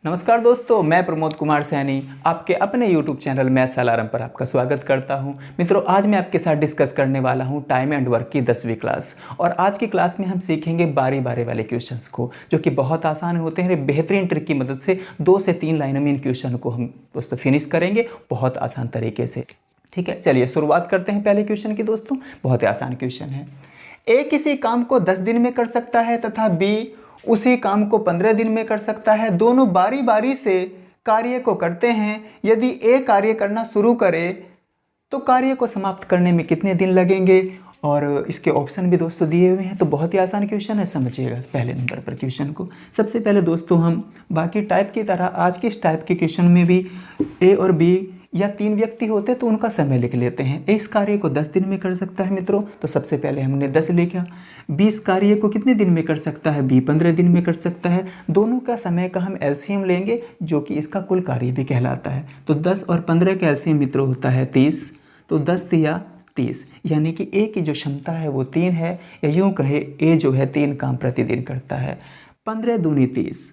नमस्कार दोस्तों, मैं प्रमोद कुमार सैनी आपके अपने YouTube चैनल मैथ्स अलार्म पर आपका स्वागत करता हूं। मित्रों, आज मैं आपके साथ डिस्कस करने वाला हूं टाइम एंड वर्क की 10वीं क्लास। और आज की क्लास में हम सीखेंगे बारी बारी वाले क्वेश्चंस को, जो कि बहुत आसान होते हैं। बेहतरीन ट्रिक की मदद से 2 से 3 लाइनों में इन क्वेश्चन को हम दोस्तों फिनिश करेंगे बहुत आसान तरीके से। ठीक है, चलिए शुरुआत करते हैं पहले क्वेश्चन की। दोस्तों, बहुत ही आसान क्वेश्चन है। ए किसी काम को 10 दिन में कर सकता है तथा बी उसी काम को 15 दिन में कर सकता है। दोनों बारी बारी से कार्य को करते हैं। यदि ए कार्य करना शुरू करे तो कार्य को समाप्त करने में कितने दिन लगेंगे। और इसके ऑप्शन भी दोस्तों दिए हुए हैं। तो बहुत ही आसान क्वेश्चन है, समझिएगा पहले नंबर पर क्वेश्चन को। सबसे पहले दोस्तों, हम बाकी टाइप की तरह आज के इस टाइप के क्वेश्चन में भी ए और बी या 3 व्यक्ति होते तो उनका समय लिख लेते हैं। ए इस कार्य को 10 दिन में कर सकता है मित्रों, तो सबसे पहले हमने 10 लिखा। बी इस कार्य को कितने दिन में कर सकता है, बी 15 दिन में कर सकता है। दोनों का समय का हम एलसीएम लेंगे, जो कि इसका कुल कार्य भी कहलाता है। तो 10 और 15 का एलसीएम मित्रों होता है 30। तो 10 दिया 30, यानी कि ए की जो क्षमता है वो 3 है, या यूँ कहे ए जो है 3 काम प्रतिदिन करता है। 15 दूनी 30,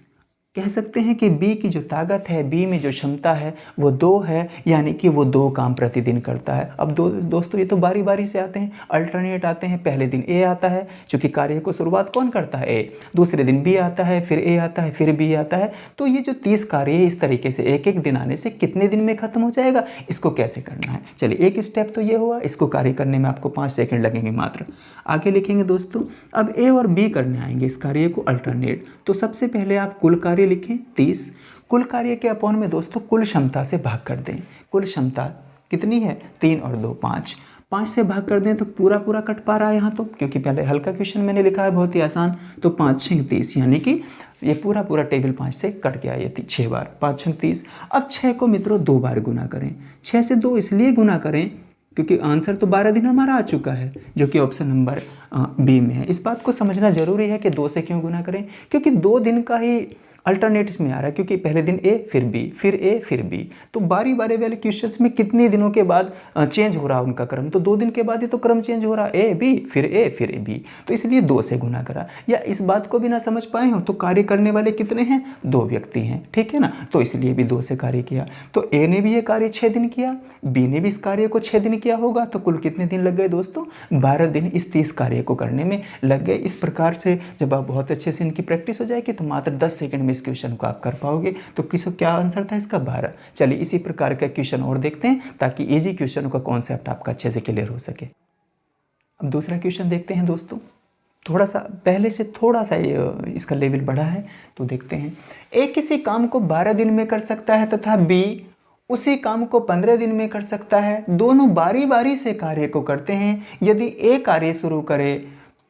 कह सकते हैं कि बी की जो ताकत है, बी में जो क्षमता है वो 2 है, यानी कि वो 2 काम प्रतिदिन करता है। अब दोस्तों, ये तो बारी बारी से आते हैं, अल्टरनेट आते हैं। पहले दिन ए आता है, चूँकि कार्य को शुरुआत कौन करता है, ए। दूसरे दिन बी आता है, फिर ए आता है, फिर बी आता है। तो ये जो 30 कार्य है, इस तरीके से एक एक दिन आने से कितने दिन में खत्म हो जाएगा, इसको कैसे करना है। चलिए, एक स्टेप तो ये हुआ, इसको कार्य करने में आपको 5 सेकेंड लगेंगे मात्र। आगे लिखेंगे दोस्तों, अब ए और बी करने आएंगे इस कार्य को अल्टरनेट। तो सबसे पहले आप कुल कार्य लिखें 30। कुल कार्य के अपॉन में दोस्तों कुल क्षमता से भाग कर दें। कुल क्षमता कितनी है, 3 और 2 5। 5 से भाग कर दें तो पूरा पूरा कट पा रहा है यहाँ तो, क्योंकि पहले हल्का क्वेश्चन मैंने लिखा है बहुत ही आसान। तो 5 6 30, यानी कि ये पूरा पूरा टेबल 5 से कट गया, ये 6 बार। 5 6 30। अब 6 को मित्रों 2 बार गुना करें। 6 से 2 इसलिए गुना करें क्योंकि आंसर तो 12 दिन हमारा आ चुका है, जो कि ऑप्शन नंबर बी में है। इस बात को समझना जरूरी है कि 2 से क्यों गुना करें, क्योंकि 2 दिन का ही अल्टरनेट्स में आ रहा है। क्योंकि पहले दिन ए फिर बी, फिर ए फिर बी, तो बारी बारी वाले क्वेश्चंस में कितने दिनों के बाद चेंज हो रहा है उनका क्रम। तो 2 दिन के बाद ही तो क्रम चेंज हो रहा है, ए बी फिर ए फिर ए बी। तो इसलिए 2 से गुना करा। या इस बात को भी ना समझ पाए हो तो कार्य करने वाले कितने हैं, 2 व्यक्ति हैं, ठीक है ना। तो इसलिए भी 2 से कार्य किया। तो ए ने भी ये कार्य 6 दिन किया, बी ने भी इस कार्य को 6 दिन किया होगा। तो कुल कितने दिन लग गए दोस्तों, 12 दिन इस 30 कार्य को करने में लग गए। इस प्रकार से जब आप बहुत अच्छे से इनकी प्रैक्टिस हो जाएगी तो मात्र 10 सेकंड में इस क्वेश्चन को आप कर पाओगे। तो क्या आंसर था इसका, 12। चलिए, इसी प्रकार का क्वेश्चन और देखते हैं, ताकि इजी क्वेश्चन का कॉन्सेप्ट आपका अच्छे से क्लियर हो सके। अब दूसरा क्वेश्चन देखते हैं दोस्तों। थोड़ा सा पहले से थोड़ा सा इसका लेवल बढ़ा है, तो देखते हैं। ए किसी काम को 12 दिन में कर सकता है तथा बी उसी काम को 15 दिन में कर सकता है। दोनों बारी बारी से कार्य को करते हैं। यदि ए कार्य शुरू करे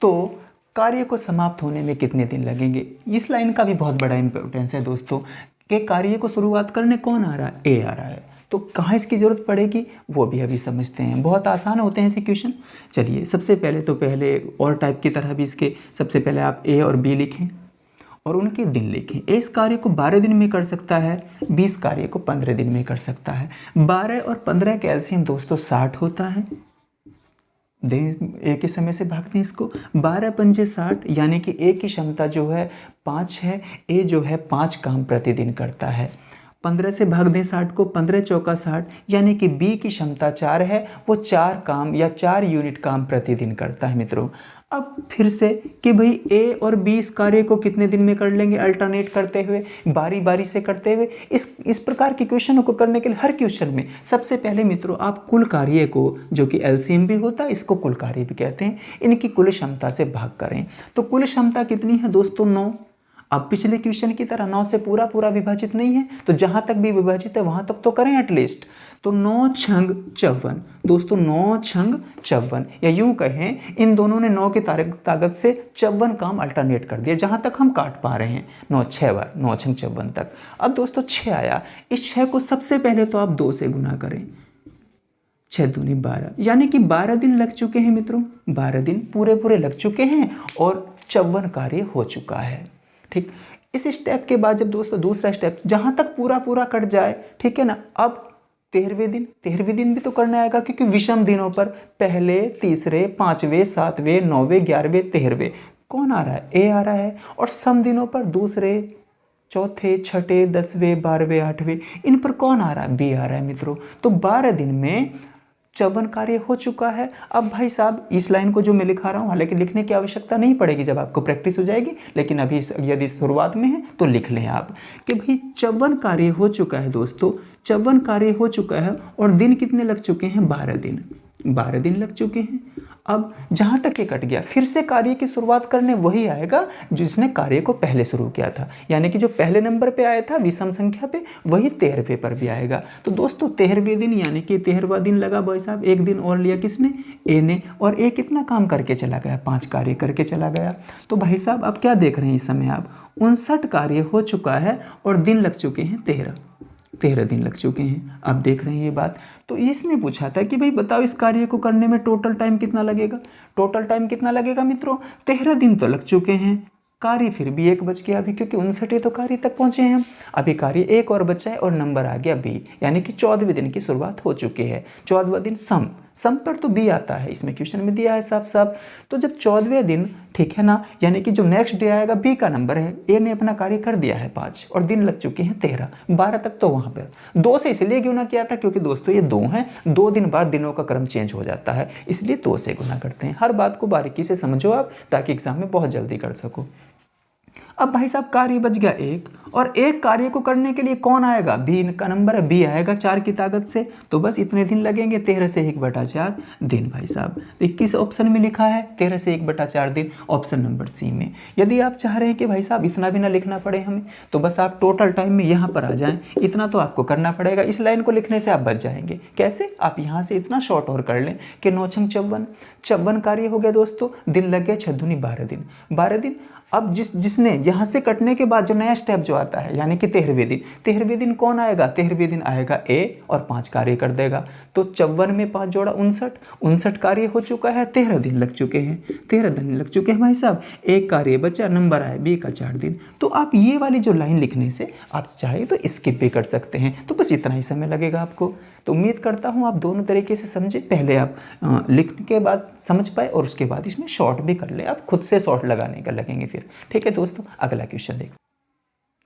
तो कार्य को समाप्त होने में कितने दिन लगेंगे। इस लाइन का भी बहुत बड़ा इंपॉर्टेंस है दोस्तों, कि कार्य को शुरुआत करने कौन आ रहा है, ए आ रहा है। तो कहाँ इसकी ज़रूरत पड़ेगी वो भी अभी समझते हैं। बहुत आसान होते हैं ऐसे क्वेश्चन। चलिए, सबसे पहले तो पहले और टाइप की तरह भी इसके सबसे पहले आप ए और बी लिखें और उनके दिन लिखें। ए इस कार्य को 12 दिन में कर सकता है, 20 कार्य को 15 दिन में कर सकता है। 12 और 15 का एलसीएम दोस्तों 60 होता है। ए के समय से भागते हैं इसको, 12 पंजे 60, यानी कि ए की क्षमता जो है 5 है। ए जो है 5 काम प्रतिदिन करता है। 15 से भाग दें 60 को, 15 चौका 60, यानी कि बी की क्षमता 4 है। वो 4 काम या 4 यूनिट काम प्रतिदिन करता है मित्रों। अब फिर से कि भाई ए और बी इस कार्य को कितने दिन में कर लेंगे, अल्टरनेट करते हुए, बारी बारी से करते हुए। इस प्रकार के क्वेश्चनों को करने के लिए हर क्वेश्चन में सबसे पहले मित्रों आप कुल कार्य को, जो कि एलसीएम भी होता है, इसको कुल कार्य भी कहते हैं, इनकी कुल क्षमता से भाग करें। तो कुल क्षमता कितनी है दोस्तों, 9। अब पिछले क्वेश्चन की तरह 9 से पूरा पूरा विभाजित नहीं है, तो जहां तक भी विभाजित है वहां तक तो करें एटलीस्ट। तो 9 छंग 54 दोस्तों, 9 छंग 54, या यूं कहें इन दोनों ने 9 की ताकत से 54 काम अल्टरनेट कर दिया, जहां तक हम काट पा रहे हैं। 9 6 बार, 9 छंग 54 तक। अब दोस्तों 6 आया, इस 6 को सबसे पहले तो आप 2 से गुना करें। 6 दूनी 12, यानी कि 12 दिन लग चुके हैं मित्रों, 12 दिन पूरे पूरे लग चुके हैं और 54 कार्य हो चुका है। ठीक, इस स्टेप के बाद जब दोस्तों दूसरा स्टेप, जहां तक पूरा पूरा कट जाए, ठीक है ना। अब 13वें दिन भी तो करना आएगा, क्योंकि विषम दिनों पर पहले, तीसरे, 5वें, 7वें, 9वें, 11वें, 13वें कौन आ रहा है, ए आ रहा है। और सम दिनों पर दूसरे, चौथे, छठे, 10वें, 12वें, 8वें, इन पर कौन आ रहा है? बी आ रहा है मित्रों। तो 12 दिन में 54 कार्य हो चुका है। अब भाई साहब इस लाइन को जो मैं लिखा रहा हूँ, हालांकि लिखने की आवश्यकता नहीं पड़ेगी जब आपको प्रैक्टिस हो जाएगी, लेकिन अभी यदि शुरुआत में है तो लिख लें आप कि भाई 54 कार्य हो चुका है दोस्तों, 54 कार्य हो चुका है और दिन कितने लग चुके हैं? 12 दिन, 12 दिन लग चुके हैं। अब जहाँ तक ये कट गया, फिर से कार्य की शुरुआत करने वही आएगा जिसने कार्य को पहले शुरू किया था, यानी कि जो पहले नंबर पे आया था विषम संख्या पे, वही 13वें पर भी आएगा। तो दोस्तों 13वें दिन यानी कि 13वां दिन लगा भाई साहब, एक दिन और लिया किसने? ए ने, और ए कितना काम करके चला गया? 5 कार्य करके चला गया। तो भाई साहब अब क्या देख रहे हैं इस समय आप? 59 कार्य हो चुका है और दिन लग चुके हैं 13 दिन लग चुके हैं। आप देख रहे हैं ये बात। तो इसने पूछा था कि भाई बताओ इस कार्य को करने में टोटल टाइम कितना लगेगा? टोटल टाइम कितना लगेगा मित्रों? 13 दिन तो लग चुके हैं, कार्य फिर भी एक बच गया अभी, क्योंकि 59 तो कार्य तक पहुंचे हैं हम। अभी कार्य एक और बचा है और नंबर आ गया बी, यानी कि 14वें दिन की शुरुआत हो चुकी है। 14वां दिन सम पर तो बी आता है, इसमें क्वेश्चन में दिया है साफ साफ। तो जब 14वें दिन, ठीक है ना, यानी कि जो नेक्स्ट डे आएगा बी का नंबर है, ए ने अपना कार्य कर दिया है 5 और दिन लग चुके हैं 13, 12 तक तो वहाँ पर 2 से इसलिए गुना किया था क्योंकि दोस्तों ये 2 हैं, 2 दिन बाद दिनों का क्रम चेंज हो जाता है, इसलिए 2 से गुना करते हैं। हर बात को बारीकी से समझो आप, ताकि एग्जाम में बहुत जल्दी कर सको। अब भाई साहब कार्य बच गया एक, और एक कार्य को करने के लिए कौन आएगा? बी का नंबर है, बी आएगा 4 की ताकत से, तो बस इतने दिन लगेंगे, 13 से 1/4 दिन भाई साहब। 21 ऑप्शन में लिखा है 13 से 1/4 दिन, ऑप्शन नंबर सी में। यदि आप चाह रहे हैं कि भाई साहब इतना भी ना लिखना पड़े हमें, तो बस आप टोटल टाइम में यहाँ पर आ जाएं, इतना तो आपको करना पड़ेगा। इस लाइन को लिखने से आप बच जाएंगे। कैसे? आप यहाँ से इतना शॉर्ट और कर लें कि 9 छंग 54 कार्य हो गया दोस्तों, दिन लग गए 6 दूनी 12 दिन, 12 दिन। अब जिसने यहाँ से कटने के बाद जो नया स्टेप जो आता है, यानी कि 13वें दिन कौन आएगा? 13वें दिन आएगा ए और 5 कार्य कर देगा। तो 54 में 5 जोड़ा 59 कार्य हो चुका है, 13 दिन लग चुके हैं, 13 दिन लग चुके हैं भाई साहब। एक कार्य बचा, नंबर आया बी का 4 दिन। तो आप ये वाली जो लाइन लिखने से आप चाहे तो स्किप भी कर सकते हैं, तो बस इतना ही समय लगेगा आपको। तो उम्मीद करता हूँ आप दोनों तरीके से समझे, पहले आप लिखने के बाद समझ पाए और उसके बाद इसमें शॉर्ट भी कर ले, आप खुद से शॉर्ट लगाने का लगेंगे फिर। ठीक है दोस्तों, अगला क्वेश्चन देखते हैं।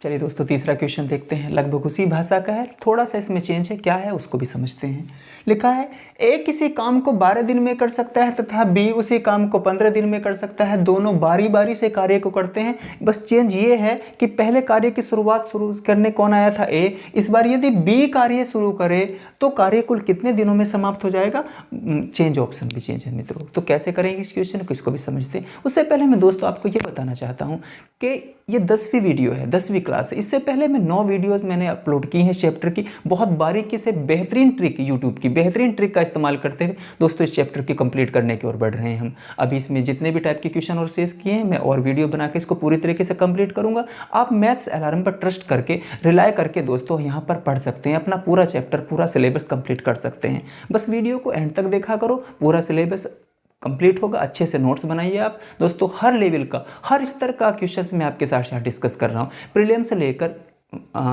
चलिए दोस्तों तीसरा क्वेश्चन देखते हैं, लगभग उसी भाषा का है, थोड़ा सा इसमें चेंज है, क्या है उसको भी समझते हैं। लिखा है ए किसी काम को 12 दिन में कर सकता है तथा बी उसी काम को 15 दिन में कर सकता है, दोनों बारी बारी से कार्य को करते हैं। बस चेंज ये है कि पहले कार्य की शुरुआत करने कौन आया था? ए। इस बार यदि बी कार्य शुरू करे तो कार्य कुल कितने दिनों में समाप्त हो जाएगा? चेंज ऑप्शन भी चेंज है मित्रों। तो कैसे करेंगे इस क्वेश्चन को, इसको भी समझते हैं। उससे पहले मैं दोस्तों आपको ये बताना चाहता हूँ कि ये 10वीं वीडियो है, 10वीं क्लास है। इससे पहले मैं 9 वीडियोस मैंने अपलोड की हैं चैप्टर की, बहुत बारीकी से बेहतरीन ट्रिक, यूट्यूब की बेहतरीन ट्रिक का इस्तेमाल करते हुए दोस्तों इस चैप्टर की कंप्लीट करने की ओर बढ़ रहे हैं हम। अभी इसमें जितने भी टाइप के क्वेश्चन और शेष किए हैं, मैं और वीडियो बना के इसको पूरी तरीके से कंप्लीट करूंगा। आप मैथ्स अलार्म पर ट्रस्ट करके, रिलाय करके दोस्तों यहाँ पर पढ़ सकते हैं, अपना पूरा चैप्टर, पूरा सिलेबस कंप्लीट कर सकते हैं। बस वीडियो को एंड तक देखा करो, पूरा सिलेबस कंप्लीट होगा। अच्छे से नोट्स बनाइए आप दोस्तों, हर लेवल का, हर स्तर का क्वेश्चंस मैं आपके साथ डिस्कस कर रहा हूँ, प्रीलिम्स से लेकर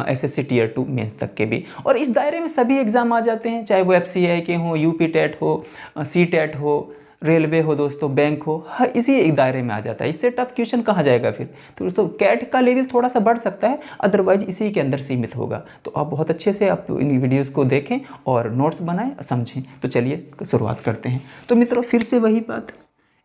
एसएससी टियर 2 मेंस तक के भी। और इस दायरे में सभी एग्जाम आ जाते हैं, चाहे वो एफसीआई के हो, यूपी टेट हो, सी टेट हो, रेलवे हो दोस्तों, बैंक हो, हर इसी एक दायरे में आ जाता है। इससे टफ क्वेश्चन कहाँ जाएगा फिर? तो दोस्तों कैट का लेवल थोड़ा सा बढ़ सकता है, अदरवाइज इसी के अंदर सीमित होगा। तो आप बहुत अच्छे से आप इन वीडियोस को देखें और नोट्स बनाएं, समझें। तो चलिए शुरुआत करते हैं। तो मित्रों फिर से वही बात,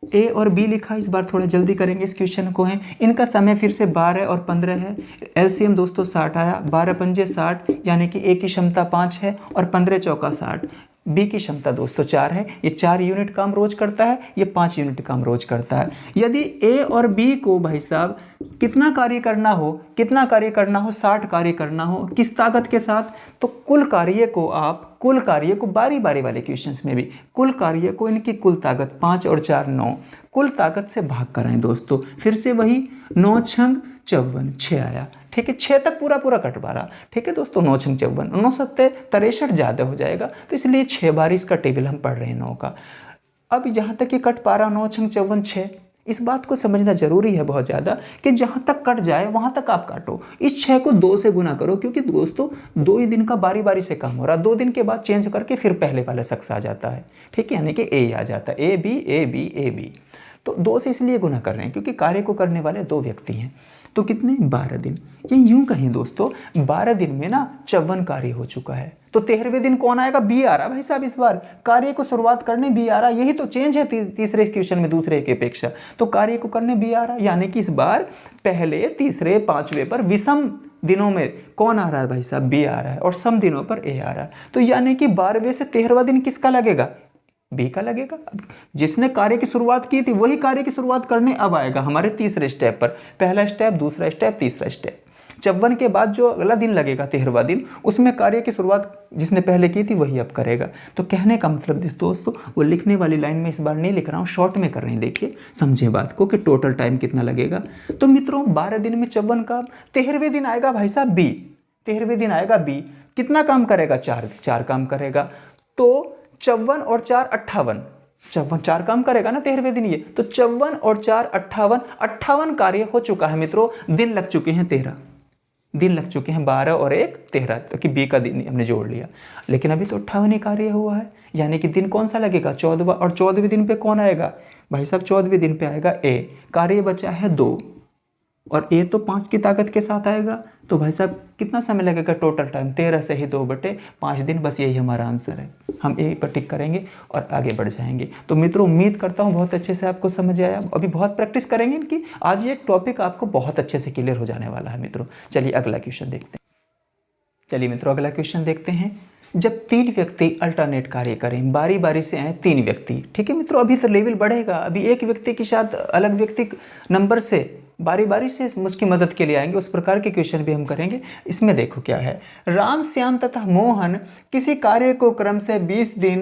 ए और बी लिखा, इस बार थोड़ा जल्दी करेंगे इस क्वेश्चन को। है इनका समय फिर से 12 और 15 है। एलसीएम दोस्तों 60 आया, 12 पंजे 60, यानी कि ए की क्षमता 5 है और 15 चौका 60। बी की क्षमता दोस्तों 4 है, ये 4 यूनिट काम रोज करता है, ये 5 यूनिट काम रोज करता है। यदि ए और बी को भाई साहब कितना कार्य करना हो, 60 कार्य करना हो, किस ताकत के साथ? तो कुल कार्य को बारी बारी वाले क्वेश्चंस में भी कुल कार्य को इनकी कुल ताकत 5 और 4 9, कुल ताकत से भाग कराएं दोस्तों। फिर से वही 9 छंग 54, 6 आया। ठीक है, 6 तक पूरा कट पा रहा। ठीक है दोस्तों, 9 छंग 54, 9 सत्ते 63 ज़्यादा हो जाएगा, तो इसलिए 6 बार इसका टेबल हम पढ़ रहे हैं 9 का। अब जहाँ तक ये कट पा रहा 9 छंग 54 6, इस बात को समझना जरूरी है बहुत ज़्यादा कि जहाँ तक कट जाए वहाँ तक आप काटो। इस 6 को 2 से गुना करो, क्योंकि दोस्तों 2 ही दिन का बारी बारी से काम हो रहा है। 2 दिन के बाद चेंज करके फिर पहले वाला शख्स आ जाता है। ठीक है, यानी कि ए आ जाता है, ए बी। तो 2 से इसलिए गुना कर रहे हैं क्योंकि कार्य को करने वाले 2 व्यक्ति हैं। तो कितने 12 दिन। ये यूं कहीं दोस्तों 12 दिन में ना 54 कार्य हो चुका है। तो 13वें दिन कौन आएगा, बी आ रहा भाई साहब। इस बार कार्य को शुरुआत करने बी आ रहा, यही तो चेंज है तीसरे क्वेश्चन में दूसरे की अपेक्षा। तो कार्य को करने बी आ रहा, यानी कि इस बार पहले तीसरे पांचवें पर विषम दिनों में कौन आ रहा है भाई साहब, बी आ रहा है, और सम दिनों पर ए आ रहा है। तो यानी कि 12वें से 13वां दिन किसका लगेगा, बी का लगेगा। जिसने कार्य की शुरुआत की थी वही कार्य की शुरुआत करने अब आएगा हमारे तीसरे स्टेप पर। पहला स्टेप, दूसरा स्टेप, तीसरा स्टेप। 54 के बाद जो अगला दिन लगेगा 13वां दिन, उसमें कार्य की शुरुआत जिसने पहले की थी वही अब करेगा। तो कहने का मतलब दोस्तों, वो लिखने वाली लाइन में इस बार नहीं लिख रहा हूँ, शॉर्ट में कर रहे हैं। देखिए समझे बात को कि टोटल टाइम कितना लगेगा। तो मित्रों 12 दिन में 54 काम, 13वें दिन आएगा भाई साहब बी। 13वें दिन आएगा बी, कितना काम करेगा, चार काम करेगा। तो 54 और 4 58, 54 4 काम करेगा ना 13वें दिन ये। तो 54 और 4 58, 58 कार्य हो चुका है मित्रों। दिन लग चुके हैं 13, दिन लग चुके हैं 12 और 1 13, ताकि बी का दिन हमने जोड़ लिया। लेकिन अभी तो 58 ही कार्य हुआ है, यानी कि दिन कौन सा लगेगा, 14वां। और 14वें दिन पे कौन आएगा भाई साहब, 14वें दिन पे आएगा ए। कार्य बचा है 2, और ए तो 5 की ताकत के साथ आएगा। तो भाई साहब कितना समय लगेगा टोटल टाइम, 13 से ही 2/5 दिन। बस यही हमारा आंसर है। हम ए पर टिक करेंगे और आगे बढ़ जाएंगे। तो मित्रों उम्मीद करता हूँ बहुत अच्छे से आपको समझ आया। अभी बहुत प्रैक्टिस करेंगे इनकी, आज ये टॉपिक आपको बहुत अच्छे से क्लियर हो जाने वाला है मित्रों। चलिए अगला क्वेश्चन देखते हैं। चलिए मित्रों अगला क्वेश्चन देखते हैं। जब 3 व्यक्ति अल्टरनेट कार्य करें, बारी बारी से आए 3 व्यक्ति, ठीक है मित्रों। अभी तो लेवल बढ़ेगा, अभी एक व्यक्ति के साथ अलग व्यक्ति नंबर से बारी बारी से उसकी मदद के लिए आएंगे। उस प्रकार के क्वेश्चन भी हम करेंगे। इसमें देखो क्या है, राम, श्याम तथा मोहन किसी कार्य को क्रम से 20 दिन,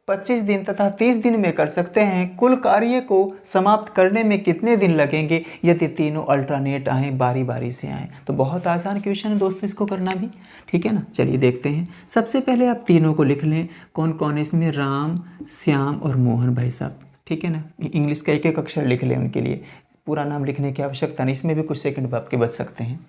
25 दिन तथा 30 दिन में कर सकते हैं। कुल कार्य को समाप्त करने में कितने दिन लगेंगे यदि तीनों अल्टरनेट आए, बारी बारी से आए। तो बहुत आसान क्वेश्चन है दोस्तों, इसको करना भी, ठीक है ना। चलिए देखते हैं। सबसे पहले आप तीनों को लिख लें। कौन कौन है इसमें, राम, श्याम और मोहन भाई साहब, ठीक है ना। इंग्लिश का एक एक अक्षर लिख लें उनके लिए, पूरा नाम लिखने की आवश्यकता नहीं, इसमें भी कुछ सेकंड आपके बच सकते हैं।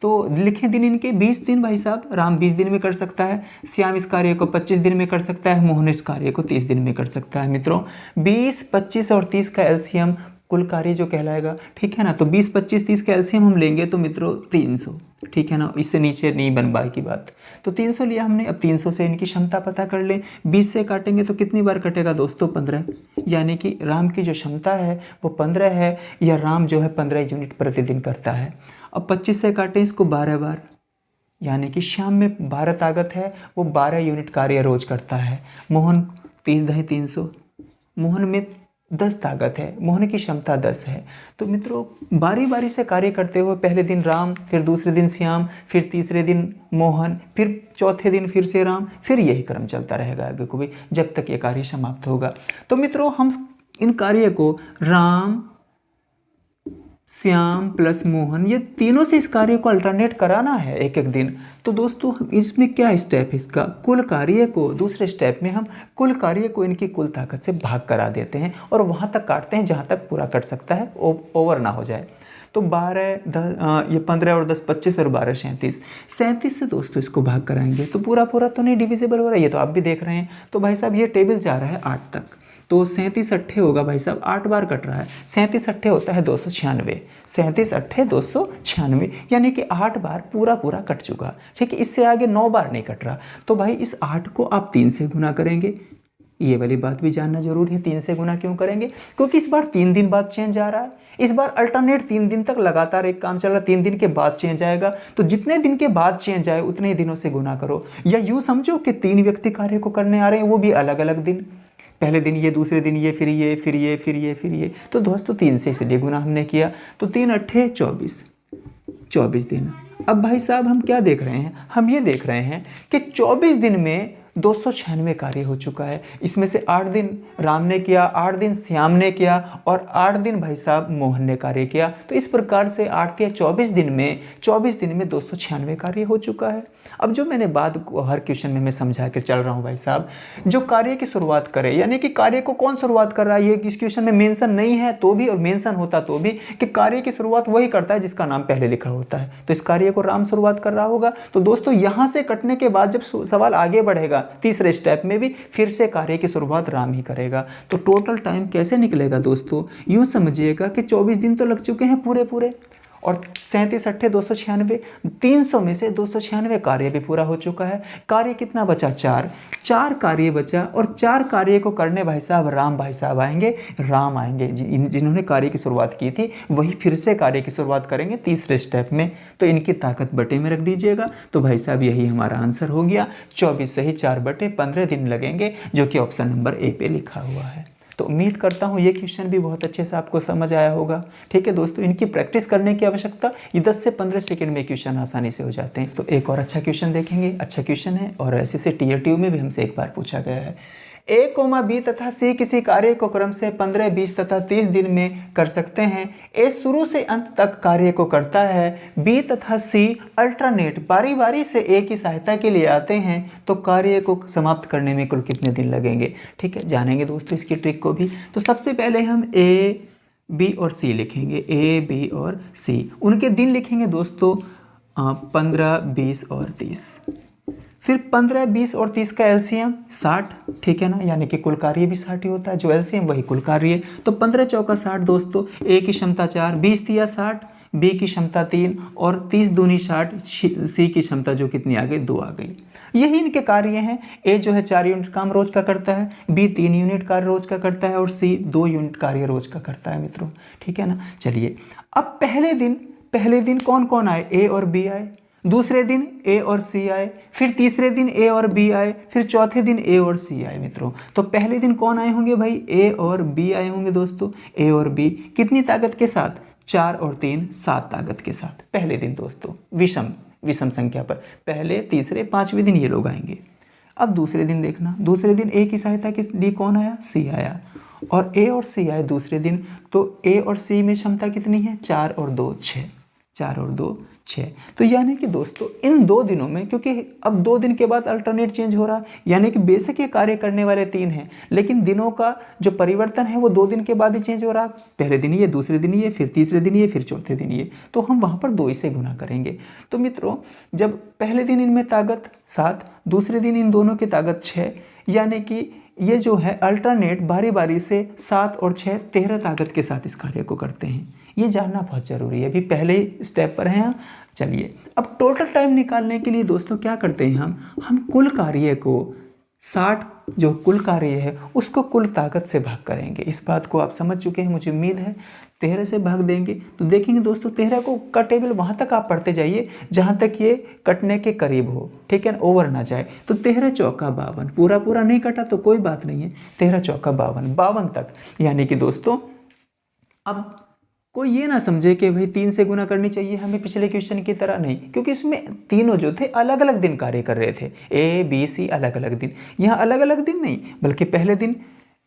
तो लिखें दिन इनके 20 दिन भाई साहब। राम 20 दिन में कर सकता है, श्याम इस कार्य को 25 दिन में कर सकता है, मोहन इस कार्य को 30 दिन में कर सकता है। मित्रों 20, 25 और 30 का एलसीएम कुल कार्य जो कहलाएगा, ठीक है ना। तो 20, 25, 30 का एलसीएम हम लेंगे तो मित्रों 300, ठीक है ना। इससे नीचे नहीं बन पाए की बात। तो 300 लिया हमने। अब 300 से इनकी क्षमता पता कर लें। 20 से काटेंगे तो कितनी बार कटेगा दोस्तों, 15। यानी कि राम की जो क्षमता है वो 15 है, या राम जो है 15 यूनिट प्रतिदिन करता है। अब 25 से काटें इसको 12 बार, यानी कि श्याम में 12 ताकत है, वो 12 यूनिट कार्य रोज करता है। मोहन 30 दही 300, मोहन में 10 ताकत है, मोहन की क्षमता 10 है। तो मित्रों बारी बारी से कार्य करते हुए, पहले दिन राम, फिर दूसरे दिन श्याम, फिर तीसरे दिन मोहन, फिर चौथे दिन फिर से राम, फिर यही क्रम चलता रहेगा आगे को भी, जब तक ये कार्य समाप्त होगा। तो मित्रों हम इन कार्य को राम, श्याम प्लस मोहन, ये तीनों से इस कार्य को अल्टरनेट कराना है एक एक दिन। तो दोस्तों इसमें क्या स्टेप है इसका, कुल कार्य को, दूसरे स्टेप में हम कुल कार्य को इनकी कुल ताकत से भाग करा देते हैं और वहाँ तक काटते हैं जहाँ तक पूरा कट सकता है, ओवर ना हो जाए। तो 12, 10, ये 15 और 10 25 और 12 37, 37 से दोस्तों इसको भाग कराएंगे तो पूरा पूरा तो नहीं डिविजिबल हो रहा है, ये तो आप भी देख रहे हैं। तो भाई साहब ये टेबल जा रहा है 8 तक, तो 37 अट्ठे होगा भाई साहब, 8 बार कट रहा है। 37 अट्ठे होता है 296, 37 अट्ठे 296, यानी कि 8 बार पूरा पूरा कट चुका, ठीक है। इससे आगे 9 बार नहीं कट रहा। तो भाई इस 8 को आप 3 से गुना करेंगे। ये वाली बात भी जानना जरूरी है, 3 से गुना क्यों करेंगे, क्योंकि इस बार 3 दिन बाद चेंज आ रहा है। इस बार अल्टरनेट 3 दिन तक लगातार एक काम चल रहा है, 3 दिन के बाद चेंज आएगा। तो जितने दिन के बाद चेंज आए उतने ही दिनों से गुना करो, या यूँ समझो कि 3 व्यक्ति कार्य को करने आ रहे हैं, वो भी अलग अलग दिन, पहले दिन ये, दूसरे दिन ये, फिर ये, फिर ये, फिर ये, फिर ये। तो दोस्तों 3 से इसलिए गुना हमने किया, तो 3 अट्ठे 24 दिन। अब भाई साहब हम क्या देख रहे हैं, हम ये देख रहे हैं कि 24 दिन में 296 कार्य हो चुका है। इसमें से 8 दिन राम ने किया, 8 दिन श्याम ने किया और 8 दिन भाई साहब मोहन ने कार्य किया। तो इस प्रकार से 8 या 24 दिन में 296 कार्य हो चुका है। अब जो मैंने बात को हर क्वेश्चन में मैं समझा कर चल रहा हूँ भाई साहब, जो कार्य की शुरुआत करे, यानी कि कार्य को कौन शुरुआत कर रहा है, ये इस क्वेश्चन में मेंशन नहीं है तो भी, और मेंशन होता तो भी, कि कार्य की शुरुआत वही करता है जिसका नाम पहले लिखा होता है। तो इस कार्य को राम शुरुआत कर रहा होगा। तो दोस्तों यहाँ से कटने के बाद जब सवाल आगे बढ़ेगा तीसरे स्टेप में भी फिर से कार्य की शुरुआत राम ही करेगा। तो टोटल टाइम कैसे निकलेगा दोस्तों, यूँ समझिएगा कि 24 दिन तो लग चुके हैं पूरे पूरे, और 37 अट्ठे 296, 300 में से 296 कार्य भी पूरा हो चुका है। कार्य कितना बचा? 4 कार्य बचा, और 4 कार्य को करने भाई साहब राम भाई साहब आएंगे, राम आएंगे। जिन्होंने कार्य की शुरुआत की थी वही फिर से कार्य की शुरुआत करेंगे तीसरे स्टेप में। तो इनकी ताकत बटे में रख दीजिएगा। तो भाई साहब यही हमारा आंसर हो गया 24 सही 4/15 दिन लगेंगे, जो कि ऑप्शन नंबर ए पे लिखा हुआ है। तो उम्मीद करता हूँ ये क्वेश्चन भी बहुत अच्छे से आपको समझ आया होगा। ठीक है दोस्तों, इनकी प्रैक्टिस करने की आवश्यकता, ये 10 से 15 सेकंड में क्वेश्चन आसानी से हो जाते हैं। तो एक और अच्छा क्वेश्चन देखेंगे। अच्छा क्वेश्चन है और ऐसे से टीयर ट्यूब में भी हमसे एक बार पूछा गया है। ए, बी तथा सी किसी कार्य को क्रम से 15, 20 तथा 30 दिन में कर सकते हैं। ए शुरू से अंत तक कार्य को करता है, बी तथा सी अल्टरनेट बारी बारी से ए की सहायता के लिए आते हैं, तो कार्य को समाप्त करने में कुल कितने दिन लगेंगे? ठीक है, जानेंगे दोस्तों इसकी ट्रिक को भी। तो सबसे पहले हम ए, बी और सी लिखेंगे। ए, बी और सी, उनके दिन लिखेंगे दोस्तों 15, 20 और 30। फिर 15, 20 और 30 का एलसीएम 60, ठीक है ना, यानी कि कुल कार्य भी 60 ही होता है, जो एलसीएम वही कुल कार्य। तो 15 चौका 60 दोस्तों, ए की क्षमता 4, 20 दिया 60, बी की क्षमता 3 और 30 दूनी 60, सी की क्षमता जो कितनी आ गई? 2 आ गई। यही इनके कार्य हैं। ए जो है 4 यूनिट काम रोज का करता है, बी 3 यूनिट कार्य रोज का करता है और सी 2 यूनिट कार्य रोज का करता है मित्रों। ठीक है ना। चलिए अब पहले दिन कौन कौन आए? ए और बी आए। दूसरे दिन ए और सी आए, फिर तीसरे दिन ए और बी आए, फिर चौथे दिन ए और सी आए मित्रों। तो पहले दिन कौन आए होंगे भाई? ए और बी आए होंगे दोस्तों। ए और बी कितनी ताकत के साथ? 4 और 3 7 ताकत के साथ पहले दिन दोस्तों, विषम संख्या पर पहले, तीसरे, 5वें दिन ये लोग आएंगे। अब दूसरे दिन देखना, दूसरे दिन ए की सहायता के लिए कौन आया? सी आया, और ए और सी आए दूसरे दिन। तो ए और सी में क्षमता कितनी है? 4 और 2 6, 4 और 2 6। तो यानी कि दोस्तों इन 2 दिनों में, क्योंकि अब 2 दिन के बाद अल्टरनेट चेंज हो रहा है, यानी कि बेशक ये कार्य करने वाले 3 हैं, लेकिन दिनों का जो परिवर्तन है वो 2 दिन के बाद ही चेंज हो रहा है। पहले दिन ये, दूसरे दिन ये, फिर तीसरे दिन ये, फिर चौथे दिन ये। तो हम वहाँ पर 2 ही से गुना करेंगे। तो मित्रों जब पहले दिन इनमें ताकत 7, दूसरे दिन इन दोनों की ताकत 6, यानी कि ये जो है अल्टरनेट बारी बारी से 7 और 6 13 ताकत के साथ इस कार्य को करते हैं। ये जानना बहुत ज़रूरी है, अभी पहले स्टेप पर हैं। चलिए अब टोटल टाइम निकालने के लिए दोस्तों क्या करते हैं हम कुल कार्य को 60 जो कुल कार्य है उसको कुल ताकत से भाग करेंगे। इस बात को आप समझ चुके हैं मुझे उम्मीद है। 13 से भाग देंगे तो देखेंगे दोस्तों 13 को का टेबल वहाँ तक आप पढ़ते जाइए जहाँ तक ये कटने के करीब हो, ठीक है, ओवर ना जाए। तो 13 चौका 52, पूरा नहीं कटा तो कोई बात नहीं है, 13 चौका 52 तक। यानी कि दोस्तों अब कोई ये ना समझे कि भाई 3 से गुना करनी चाहिए हमें पिछले क्वेश्चन की तरह, नहीं, क्योंकि इसमें तीनों जो थे अलग अलग दिन कार्य कर रहे थे। ए बी सी अलग अलग दिन, यहाँ अलग अलग दिन नहीं, बल्कि पहले दिन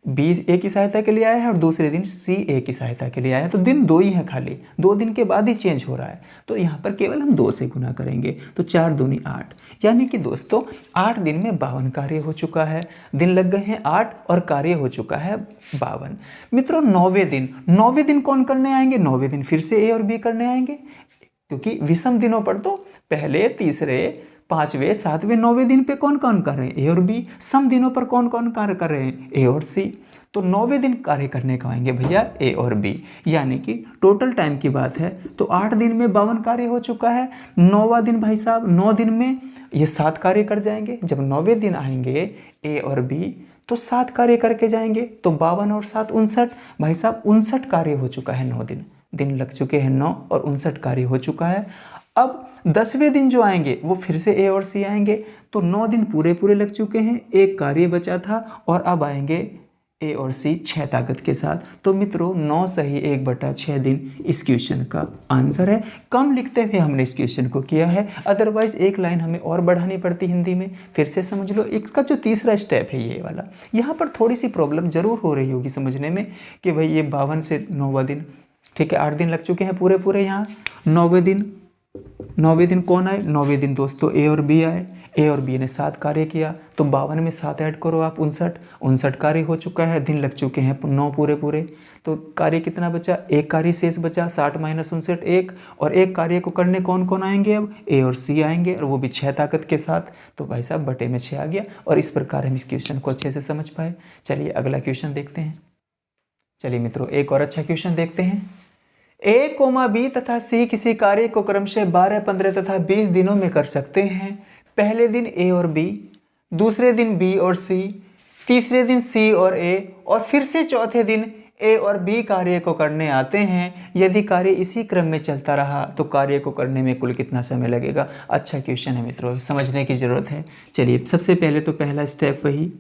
बी ए की सहायता के लिए आया है और दूसरे दिन सी ए की सहायता के लिए आया है। तो दिन 2 ही हैं खाली, 2 दिन के बाद ही चेंज हो रहा है। तो यहाँ पर केवल हम 2 से गुना करेंगे। तो 4 दूनी 8, यानी कि दोस्तों 8 दिन में 52 कार्य हो चुका है। दिन लग गए हैं 8 और कार्य हो चुका है 52। मित्रों 9वें दिन कौन करने आएंगे? 9वें दिन फिर से ए और बी करने आएंगे, क्योंकि विषम दिनों पर तो पहले, तीसरे, 5वें, 7वें, 9वें दिन पे कौन कौन कर रहे हैं? ए और बी। सम दिनों पर कौन कौन कार्य कर रहे हैं? ए और सी। तो 9वें दिन कार्य करने का आएंगे भैया ए और बी, यानी कि टोटल टाइम की बात है तो 8 दिन में 52 कार्य हो चुका है। 9वां दिन भाई साहब 9 दिन में ये 7 कार्य कर जाएंगे। जब 9वें दिन आएंगे ए और बी तो 7 कार्य करके जाएंगे। तो 52 और 7 59, भाई साहब 59 कार्य हो चुका है। 9 दिन लग चुके हैं 9 और 59 कार्य हो चुका है। अब 10वें दिन जो आएंगे वो फिर से ए और सी आएंगे। तो 9 दिन पूरे लग चुके हैं, एक कार्य बचा था और अब आएंगे ए और सी 6 ताकत के साथ। तो मित्रों 9 सही 1/6 दिन इस क्वेश्चन का आंसर है। कम लिखते हुए हमने इस क्वेश्चन को किया है, अदरवाइज एक लाइन हमें और बढ़ानी पड़ती हिंदी में। फिर से समझ लो, इसका जो तीसरा स्टेप है ये वाला, यहाँ पर थोड़ी सी प्रॉब्लम जरूर हो रही होगी समझने में कि भाई ये 52 से 9वां दिन, ठीक है, 8 दिन लग चुके हैं पूरे यहाँ। 9वें दिन कौन आए? 9वें दिन दोस्तों ए और बी आए। ए और बी ने 7 कार्य किया, तो 52 में 7 ऐड करो आप, 59 कार्य हो चुका है। दिन लग चुके हैं 9 पूरे। तो कार्य कितना बचा? एक कार्य शेष बचा, 60 - 59 1, और एक कार्य को करने कौन कौन आएंगे? अब ए और सी आएंगे और वो भी 6 ताकत के साथ। तो भाई साहब बटे में 6 आ गया और इस प्रकार हम इस क्वेश्चन को अच्छे से समझ पाए। चलिए अगला क्वेश्चन देखते हैं। चलिए मित्रों एक और अच्छा क्वेश्चन देखते हैं। ए कोमा बी तथा सी किसी कार्य को क्रमशः 12, 15 तथा 20 दिनों में कर सकते हैं। पहले दिन ए और बी, दूसरे दिन बी और सी, तीसरे दिन सी और ए, और फिर से चौथे दिन ए और बी कार्य को करने आते हैं। यदि कार्य इसी क्रम में चलता रहा तो कार्य को करने में कुल कितना समय लगेगा। अच्छा क्वेश्चन है मित्रों, समझने की ज़रूरत है। चलिए सबसे पहले तो पहला स्टेप वही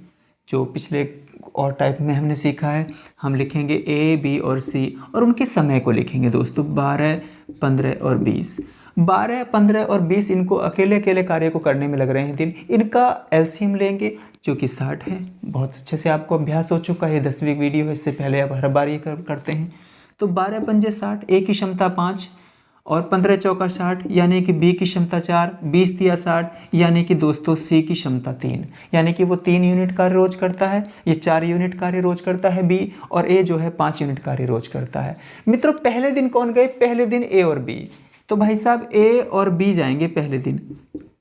जो पिछले और टाइप में हमने सीखा है, हम लिखेंगे ए बी और सी और उनके समय को लिखेंगे दोस्तों 12, 15 और 20। 12, 15 और 20 इनको अकेले अकेले कार्य को करने में लग रहे हैं दिन। इनका एलसीएम लेंगे जो कि 60 है। बहुत अच्छे से आपको अभ्यास हो चुका है, 10वीं वीडियो है, इससे पहले आप हर बार ये करते हैं। तो 12 पंजे 60, ए की क्षमता 5 और 15 चौका 60, यानी कि बी की क्षमता 4, 20 दिया 60, यानी कि दोस्तों सी की क्षमता 3, यानी कि वो 3 यूनिट कार्य रोज करता है, ये 4 यूनिट कार्य रोज करता है बी, और ए जो है 5 यूनिट कार्य रोज करता है। मित्रों पहले दिन कौन गए, पहले दिन ए और बी। तो भाई साहब ए और बी जाएंगे पहले दिन,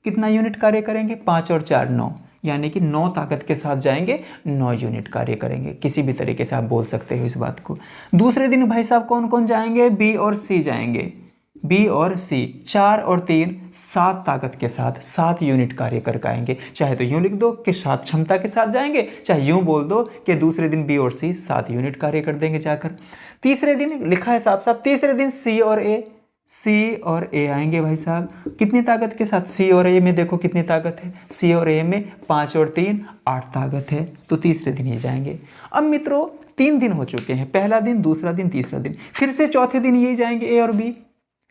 कितना यूनिट कार्य करेंगे, 5 और 4 9, यानी कि 9 ताकत के साथ जाएंगे, 9 यूनिट कार्य करेंगे। किसी भी तरीके से आप बोल सकते हो इस बात को। दूसरे दिन भाई साहब कौन कौन जाएंगे, बी और सी जाएंगे, बी और सी 4 और 3 7 ताकत के साथ 7 यूनिट कार्य कर आएंगे। चाहे तो यूं लिख दो कि 7 क्षमता के साथ जाएंगे, चाहे यूं बोल दो कि दूसरे दिन बी और सी 7 यूनिट कार्य कर देंगे जाकर। तीसरे दिन लिखा है साफ साफ, तीसरे दिन सी और ए आएंगे भाई साहब, कितनी ताकत के साथ, सी और ए में देखो कितनी ताकत है, सी और ए में 5 और 3 8 ताकत है। तो तीसरे दिन ये जाएंगे। अब मित्रों 3 दिन हो चुके हैं, पहला दिन, दूसरा दिन, तीसरा दिन, फिर से चौथे दिन ये जाएंगे ए और बी,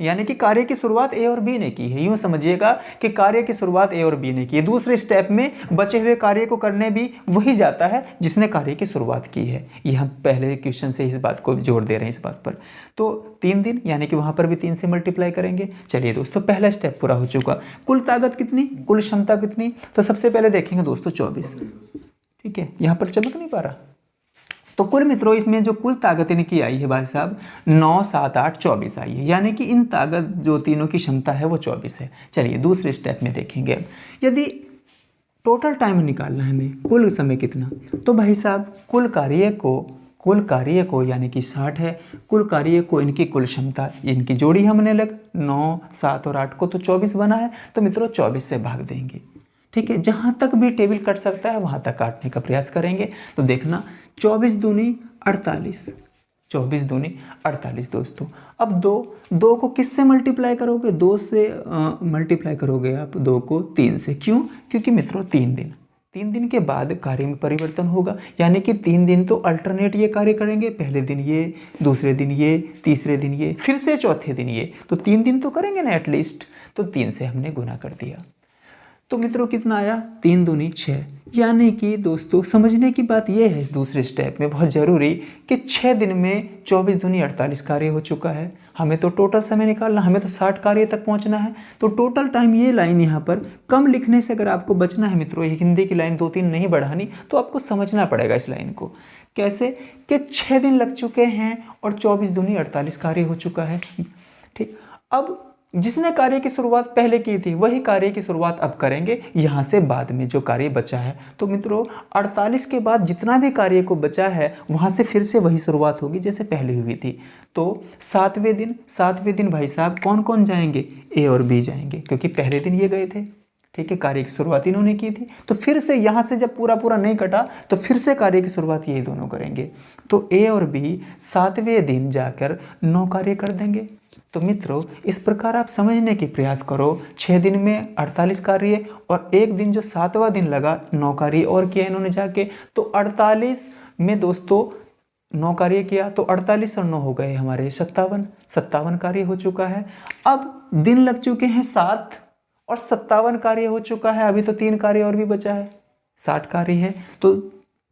यानी कि कार्य की शुरुआत ए और बी ने की है। यूं समझिएगा कि कार्य की शुरुआत ए और बी ने की है। दूसरे स्टेप में बचे हुए कार्य को करने भी वही जाता है जिसने कार्य की शुरुआत की है। ये हम पहले क्वेश्चन से इस बात को जोड़ दे रहे हैं इस बात पर। तो 3 दिन, यानी कि वहां पर भी 3 से मल्टीप्लाई करेंगे। चलिए दोस्तों पहला स्टेप पूरा हो चुका। कुल ताकत कितनी, कुल क्षमता कितनी, तो सबसे पहले देखेंगे दोस्तों 24। ठीक है, यहाँ पर चमक नहीं पा रहा। तो कुल मित्रों इसमें जो कुल ताकत इनकी आई है भाई साहब 9, 7, 8, 24 आई है, यानी कि इन ताकत जो तीनों की क्षमता है वो 24 है। चलिए दूसरे स्टेप में देखेंगे। अब यदि टोटल टाइम निकालना है हमें, कुल समय कितना, तो भाई साहब कुल कार्य को यानी कि 60 है, कुल कार्य को इनकी कुल क्षमता, इनकी जोड़ी हमने लग 9, 7 और 8 को तो 24 बना है, तो मित्रों 24 से भाग देंगे। ठीक है, जहां तक भी टेबल कट सकता है वहां तक काटने का प्रयास करेंगे। तो देखना 24 दूनी 48, 24 दूनी 48 दोस्तों। अब दो को किससे मल्टीप्लाई करोगे, 2 से मल्टीप्लाई करोगे आप 2 को 3 से। क्यों, क्योंकि मित्रों 3 दिन के बाद कार्य में परिवर्तन होगा, यानी कि 3 दिन तो अल्टरनेट ये कार्य करेंगे, पहले दिन ये, दूसरे दिन ये, तीसरे दिन ये, फिर से चौथे दिन ये, तो 3 दिन तो करेंगे ना एटलीस्ट। तो 3 से हमने गुना कर दिया। तो मित्रों कितना आया, 3 दूनी 6, यानी कि दोस्तों समझने की बात यह है इस दूसरे स्टेप में बहुत ज़रूरी कि 6 दिन में 24 दूनी 48 कार्य हो चुका है। हमें तो टोटल समय निकालना, हमें तो 60 कार्य तक पहुंचना है। तो टोटल टाइम ये लाइन यहाँ पर कम लिखने से अगर आपको बचना है मित्रों, ये हिंदी की लाइन 2-3 नहीं बढ़ानी, तो आपको समझना पड़ेगा इस लाइन को। कैसे कि 6 दिन लग चुके हैं और 24 दूनी 48 कार्य हो चुका है। ठीक, अब जिसने कार्य की शुरुआत पहले की थी वही कार्य की शुरुआत अब करेंगे, यहाँ से बाद में जो कार्य बचा है। तो मित्रों 48 के बाद जितना भी कार्य को बचा है वहाँ से फिर से वही शुरुआत होगी जैसे पहले हुई थी। तो 7वें दिन भाई साहब कौन कौन जाएंगे, ए और बी जाएंगे, क्योंकि पहले दिन ये गए थे। ठीक है, कार्य की शुरुआत इन्होंने की थी, तो फिर से यहाँ से जब पूरा नहीं कटा तो फिर से कार्य की शुरुआत ये दोनों करेंगे। तो ए और बी 7वें दिन जाकर 9 कार्य कर देंगे। तो मित्रों इस प्रकार आप समझने की प्रयास करो। 6 दिन में 48 कार्य और एक दिन जो 7वां दिन लगा 9 कार्य और किया इन्होंने जाके। तो 48 में दोस्तों 9 कार्य किया, तो 48 और 9 हो गए हमारे 57 कार्य हो चुका है। अब दिन लग चुके हैं 7 और 57 कार्य हो चुका है। अभी तो 3 कार्य और भी बचा है, 60 कार्य है, तो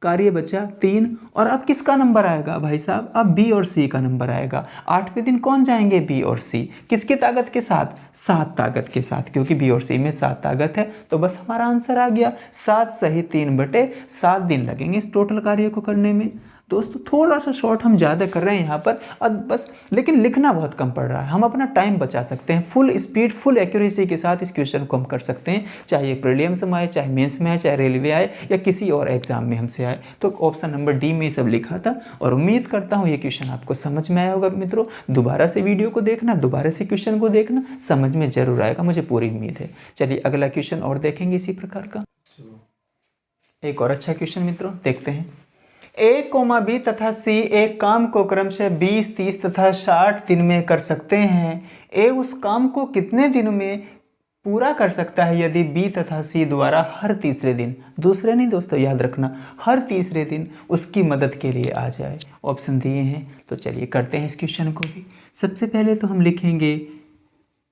कार्य बचा 3। और अब किसका नंबर आएगा भाई साहब, अब बी और सी का नंबर आएगा। 8वें दिन कौन जाएंगे, बी और सी, किसकी ताकत के साथ, 7 ताकत के साथ, क्योंकि बी और सी में 7 ताकत है। तो बस हमारा आंसर आ गया 7 सही 3/7 दिन लगेंगे इस टोटल कार्य को करने में। दोस्तों थोड़ा सा शॉर्ट हम ज़्यादा कर रहे हैं यहाँ पर और बस, लेकिन लिखना बहुत कम पड़ रहा है। हम अपना टाइम बचा सकते हैं, फुल स्पीड फुल एक्यूरेसी के साथ इस क्वेश्चन को हम कर सकते हैं, चाहे ये प्रीलिम्स में आए, चाहे मेंस में आए, चाहे रेलवे आए या किसी और एग्जाम में हमसे आए। तो ऑप्शन नंबर डी में सब लिखा था और उम्मीद करता हूँ ये क्वेश्चन आपको समझ में आया होगा मित्रों। दोबारा से वीडियो को देखना, दोबारा से क्वेश्चन को देखना, समझ में जरूर आएगा, मुझे पूरी उम्मीद है। चलिए अगला क्वेश्चन और देखेंगे इसी प्रकार का। एक और अच्छा क्वेश्चन मित्रों देखते हैं। ए, बी तथा सी एक काम को क्रमशः 20, 30 तथा 60 दिन में कर सकते हैं। ए उस काम को कितने दिन में पूरा कर सकता है यदि बी तथा सी द्वारा हर तीसरे दिन, दूसरे नहीं दोस्तों याद रखना, हर तीसरे दिन उसकी मदद के लिए आ जाए। ऑप्शन दिए हैं, तो चलिए करते हैं इस क्वेश्चन को भी। सबसे पहले तो हम लिखेंगे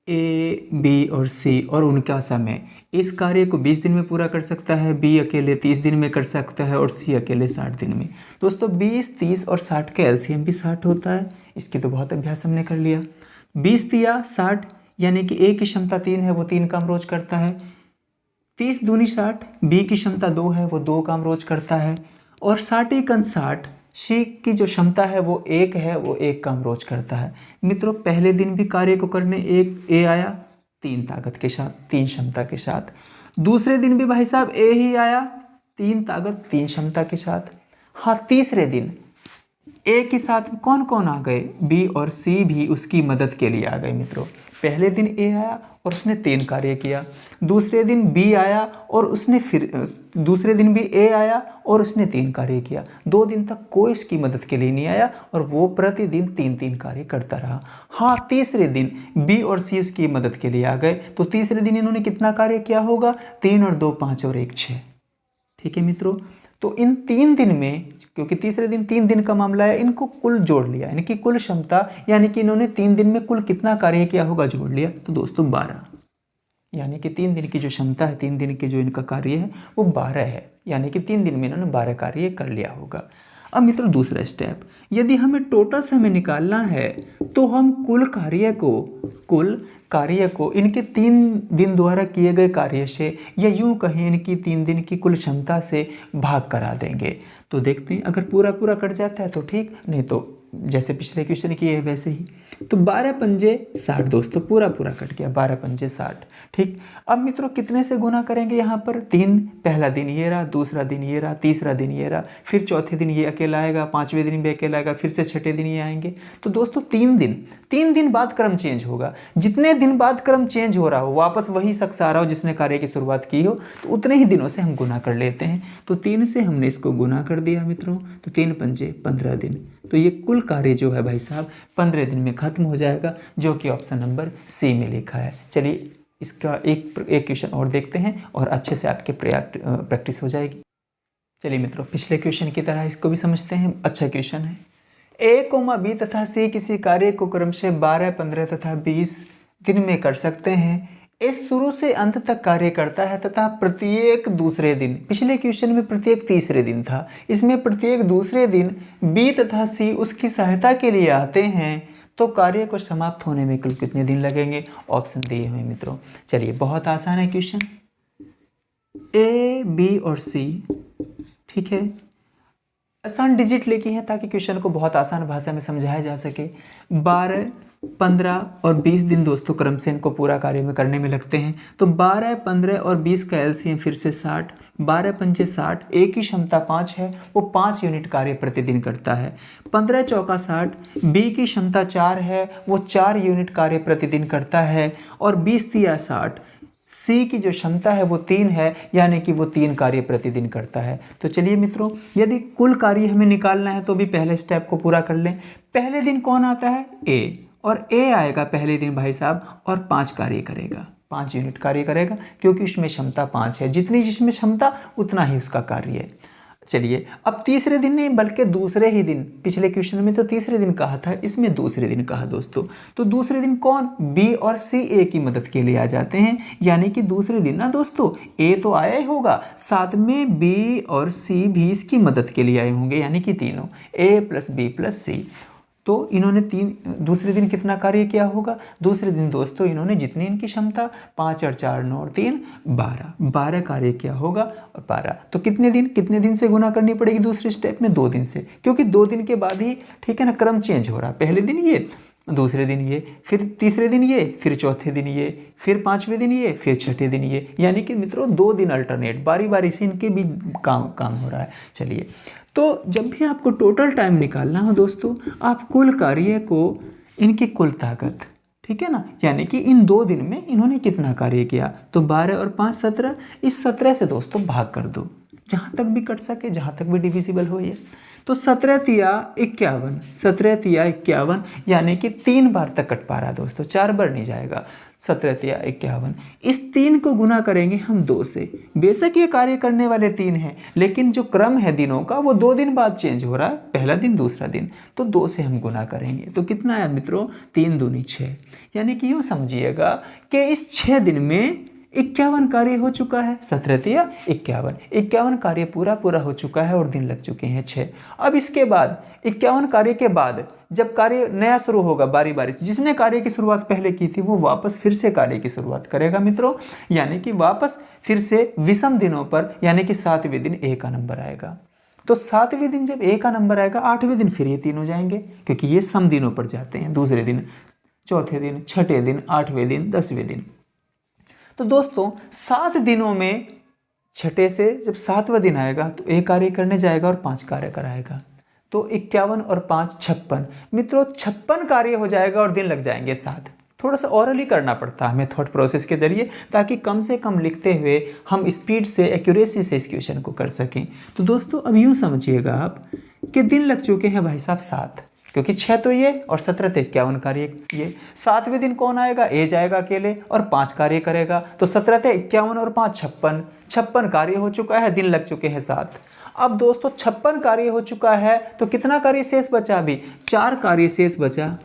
ए, बी और सी और उनका समय। इस कार्य को 20 दिन में पूरा कर सकता है, बी अकेले 30 दिन में कर सकता है और सी अकेले 60 दिन में। दोस्तों 20, 30 और 60 का एलसीएम भी 60 होता है, इसकी तो बहुत अभ्यास हमने कर लिया। 20 दिया 60, यानी कि ए की क्षमता 3 है, वो 3 काम रोज करता है। 30 दूनी 60, बी की क्षमता 2 है, वो 2 काम रोज करता है। और 60 एकन 60, सी की जो क्षमता है वो 1 है, वो 1 काम रोज करता है। मित्रों पहले दिन भी कार्य को करने एक ए आया 3 ताकत के साथ, 3 क्षमता के साथ। दूसरे दिन भी भाई साहब ए ही आया 3 ताकत 3 क्षमता के साथ। हाँ, तीसरे दिन ए के साथ कौन कौन आ गए, बी और सी भी उसकी मदद के लिए आ गए मित्रों। पहले दिन ए आया और उसने 3 कार्य किया, दूसरे दिन बी आया और उसने फिर दूसरे दिन भी ए आया और उसने 3 कार्य किया। 2 दिन तक कोई इसकी मदद के लिए नहीं आया और वो प्रतिदिन 3-3 कार्य करता रहा। हाँ, तीसरे दिन बी और सी उसकी मदद के लिए आ गए, तो तीसरे दिन इन्होंने कितना कार्य किया होगा, 3 और 2 5 और 1 6। ठीक है मित्रों, तो इन 3 दिन में, क्योंकि तीसरे दिन 3 दिन का मामला है, इनको कुल जोड़ लिया, यानी कि कुल क्षमता, यानी कि इन्होंने 3 दिन में कुल कितना कार्य किया होगा जोड़ लिया, तो दोस्तों 12। यानी कि 3 दिन की जो क्षमता है, 3 दिन की जो इनका कार्य है वो 12 है, यानी कि 3 दिन में इन्होंने 12 कार्य कर लिया होगा। अब मित्रों दूसरा स्टेप, यदि हमें टोटल समय निकालना है तो हम कुल कार्य को इनके 3 दिन द्वारा किए गए कार्य से, या यूं कहें इनकी 3 दिन की कुल क्षमता से भाग करा देंगे। तो देखते हैं, अगर पूरा पूरा कट जाता है तो ठीक, नहीं तो जैसे पिछले क्वेश्चन किए हैं वैसे ही। तो 12 पंजे 60 दोस्तों, पूरा पूरा कट गया, 12 पंजे 60। ठीक, अब मित्रों कितने से गुना करेंगे यहाँ पर, 3, पहला दिन ये रहा, दूसरा दिन ये रहा, तीसरा दिन ये रहा, फिर चौथे दिन ये अकेला आएगा, 5वें दिन भी अकेला आएगा, फिर से 6ठे दिन ये आएंगे। तो दोस्तों 3 दिन बाद क्रम चेंज होगा। जितने दिन बाद क्रम चेंज हो रहा हो, वापस वही शख्स आ रहा हो जिसने कार्य की शुरुआत की हो, तो उतने ही दिनों से हम गुना कर लेते हैं। तो 3 से हमने इसको गुना कर दिया मित्रों, तो 3 पंजे 15 दिन। तो ये कुल कार्य जो है भाई साहब 15 दिन में खत्म हो जाएगा, जो कि ऑप्शन नंबर सी में लिखा है। चलिए इसका एक क्वेश्चन और देखते हैं और अच्छे से आपके प्रैक्टिस हो जाएगी। चलिए मित्रों पिछले क्वेश्चन की तरह इसको भी समझते हैं, अच्छा क्वेश्चन है। ए, बी तथा सी किसी कार्य को क्रमशः 12, 15 तथा 20 दिन में कर सकते हैं। ए शुरू से अंत तक कार्य करता है तथा प्रत्येक दूसरे दिन, पिछले क्वेश्चन में प्रत्येक तीसरे दिन था, इसमें प्रत्येक दूसरे दिन बी तथा सी उसकी सहायता के लिए आते हैं, तो कार्य को समाप्त होने में कुल कितने दिन लगेंगे, ऑप्शन दिए हुए मित्रों। चलिए बहुत आसान है क्वेश्चन, ए, बी और सी, ठीक है, आसान डिजिट लिखी है ताकि क्वेश्चन को बहुत आसान भाषा में समझाया जा सके। 12, 15 और 20 दिन दोस्तों क्रम से इनको पूरा कार्य में करने में लगते हैं। तो 12, 15 और 20 का एलसीएम फिर से 60, 12 पंजे 60, ए की क्षमता 5 है, वो 5 यूनिट कार्य प्रतिदिन करता है। 15 चौका 60, बी की क्षमता 4 है, वो 4 यूनिट कार्य प्रतिदिन करता है। और 20 दिया 60, सी की जो क्षमता है वो 3 है, यानी कि वो 3 कार्य प्रतिदिन करता है। तो चलिए मित्रों, यदि कुल कार्य हमें निकालना है तो भी पहले स्टेप को पूरा कर लें। पहले दिन कौन आता है, ए, और ए आएगा पहले दिन भाई साहब और 5 कार्य करेगा, 5 यूनिट कार्य करेगा, क्योंकि उसमें क्षमता 5 है, जितनी जिसमें क्षमता उतना ही उसका कार्य है। चलिए अब तीसरे दिन नहीं बल्कि दूसरे ही दिन, पिछले क्वेश्चन में तो तीसरे दिन कहा था, इसमें दूसरे दिन कहा दोस्तों। तो दूसरे दिन कौन, बी और सी ए की मदद के लिए आ जाते हैं, यानी कि दूसरे दिन ना दोस्तों ए तो आया ही होगा, साथ में बी और सी भी इसकी मदद के लिए आए होंगे, यानी कि तीनों ए प्लस बी प्लस सी। तो इन्होंने दूसरे दिन कितना कार्य किया होगा? दूसरे दिन दोस्तों इन्होंने जितनी इनकी क्षमता 5 और 4 9 और 3 12 कार्य किया होगा और 12। तो कितने दिन से गुना करनी पड़ेगी दूसरे स्टेप में? 2 दिन से, क्योंकि 2 दिन के बाद ही, ठीक है ना, क्रम चेंज हो रहा है। पहले दिन ये, दूसरे दिन ये, फिर तीसरे दिन ये, फिर चौथे दिन ये, फिर 5वें दिन ये, फिर छठे दिन ये, यानी कि मित्रों 2 दिन अल्टरनेट बारी बारी से इनके बीच काम हो रहा है। चलिए, तो जब भी आपको टोटल टाइम निकालना हो दोस्तों, आप कुल कार्य को इनकी कुल ताकत, ठीक है ना, यानी कि इन 2 दिन में इन्होंने कितना कार्य किया, तो 12 और 5 17, इस 17 से दोस्तों भाग कर दो, जहाँ तक भी कट सके, जहाँ तक भी डिविजिबल हो ये। तो 17 तिया 51, 17 तिया 51, यानी कि 3 बार तक कट पा रहा है दोस्तों, 4 बार नहीं जाएगा। 17 तिया 51, इस 3 को गुना करेंगे हम 2 से। बेशक ये कार्य करने वाले 3 हैं, लेकिन जो क्रम है दिनों का वो 2 दिन बाद चेंज हो रहा है, पहला दिन दूसरा दिन, तो 2 से हम गुना करेंगे। तो कितना है मित्रों? 3 दूनी 6, यानी कि यूँ समझिएगा कि इस 6 दिन में 51 कार्य हो चुका है। 17 तिया 51 कार्य पूरा हो चुका है और दिन लग चुके हैं 6। अब इसके बाद 51 कार्य के बाद जब कार्य नया शुरू होगा बारी बारी से, जिसने कार्य की शुरुआत पहले की थी वो वापस फिर से कार्य की शुरुआत करेगा मित्रों, यानी कि वापस फिर से विषम दिनों पर, यानी कि 7वें दिन A का नंबर आएगा। तो 7वें दिन जब A का नंबर आएगा, 8वें दिन फिर ये 3 हो जाएंगे, क्योंकि ये सम दिनों पर जाते हैं, दूसरे दिन, चौथे दिन, छठे दिन, 8वें दिन, 10वें दिन। तो दोस्तों 7 दिनों में छठे से जब 7वां दिन आएगा तो 1 कार्य करने जाएगा और 5 कार्य कराएगा, तो 51 और 5 56, मित्रों 56 कार्य हो जाएगा और दिन लग जाएंगे 7। थोड़ा सा ऑरली करना पड़ता है हमें थॉट प्रोसेस के जरिए, ताकि कम से कम लिखते हुए हम स्पीड से, एक्यूरेसी से इस क्वेश्चन को कर सकें। तो दोस्तों अब यूँ समझिएगा आप कि दिन लग चुके हैं भाई साहब 7, क्योंकि 6 तो ये और 17 थे 51 कार्य ये। 7वें दिन कौन आएगा? A जाएगा अकेले और 5 कार्य करेगा, तो 17 थे 51 और 5 56 कार्य हो चुका है, दिन लग चुके हैं 7। अब दोस्तों 56 कार्य हो चुका है, तो कितना कार्य शेष बचा? अभी 4 कार्य शेष बचा।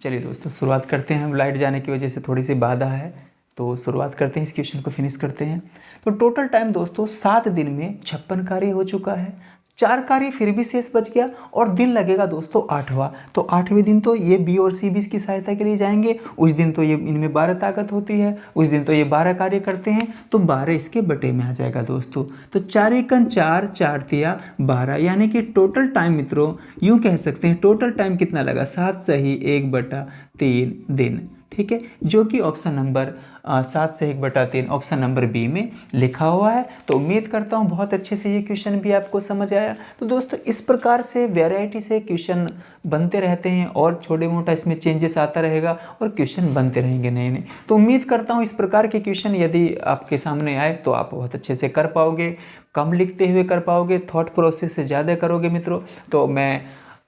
चलिए दोस्तों शुरुआत करते हैं, हम लाइट जाने की वजह से थोड़ी सी बाधा है, तो शुरुआत करते हैं, इस क्वेश्चन को फिनिश करते हैं। तो टोटल टाइम दोस्तों 7 दिन में 56 कार्य हो चुका है, 4 कार्य फिर भी शेष बच गया और दिन लगेगा दोस्तों 8वां। तो 8वें दिन तो ये B और C भी इसकी सहायता के लिए जाएंगे, उस दिन तो ये इनमें 12 ताकत होती है, उस दिन तो ये 12 कार्य करते हैं, तो 12 इसके बटे में आ जाएगा दोस्तों। तो 4 एकन 4, 4 तिया 12, यानी कि टोटल टाइम मित्रों यूँ कह सकते हैं, टोटल टाइम कितना लगा? 7 सही 1/3 दिन, ठीक है, जो कि ऑप्शन नंबर 7 से 1/3 ऑप्शन नंबर बी में लिखा हुआ है। तो उम्मीद करता हूँ बहुत अच्छे से ये क्वेश्चन भी आपको समझ आया। तो दोस्तों इस प्रकार से वैरायटी से क्वेश्चन बनते रहते हैं और छोटे मोटा इसमें चेंजेस आता रहेगा और क्वेश्चन बनते रहेंगे नए नए। तो उम्मीद करता हूँ इस प्रकार के क्वेश्चन यदि आपके सामने आए तो आप बहुत अच्छे से कर पाओगे, कम लिखते हुए कर पाओगे, थॉट प्रोसेस से ज़्यादा करोगे मित्रों। तो मैं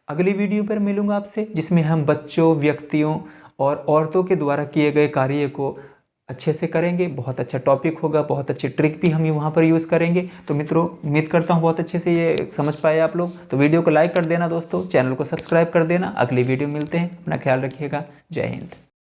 अगली वीडियो पर मिलूँगा आपसे, जिसमें हम बच्चों, व्यक्तियों और औरतों के द्वारा किए गए कार्य को अच्छे से करेंगे। बहुत अच्छा टॉपिक होगा, बहुत अच्छे ट्रिक भी हम वहाँ पर यूज़ करेंगे। तो मित्रों उम्मीद करता हूँ बहुत अच्छे से ये समझ पाए आप लोग। तो वीडियो को लाइक कर देना दोस्तों, चैनल को सब्सक्राइब कर देना। अगली वीडियो मिलते हैं, अपना ख्याल रखिएगा। जय हिंद।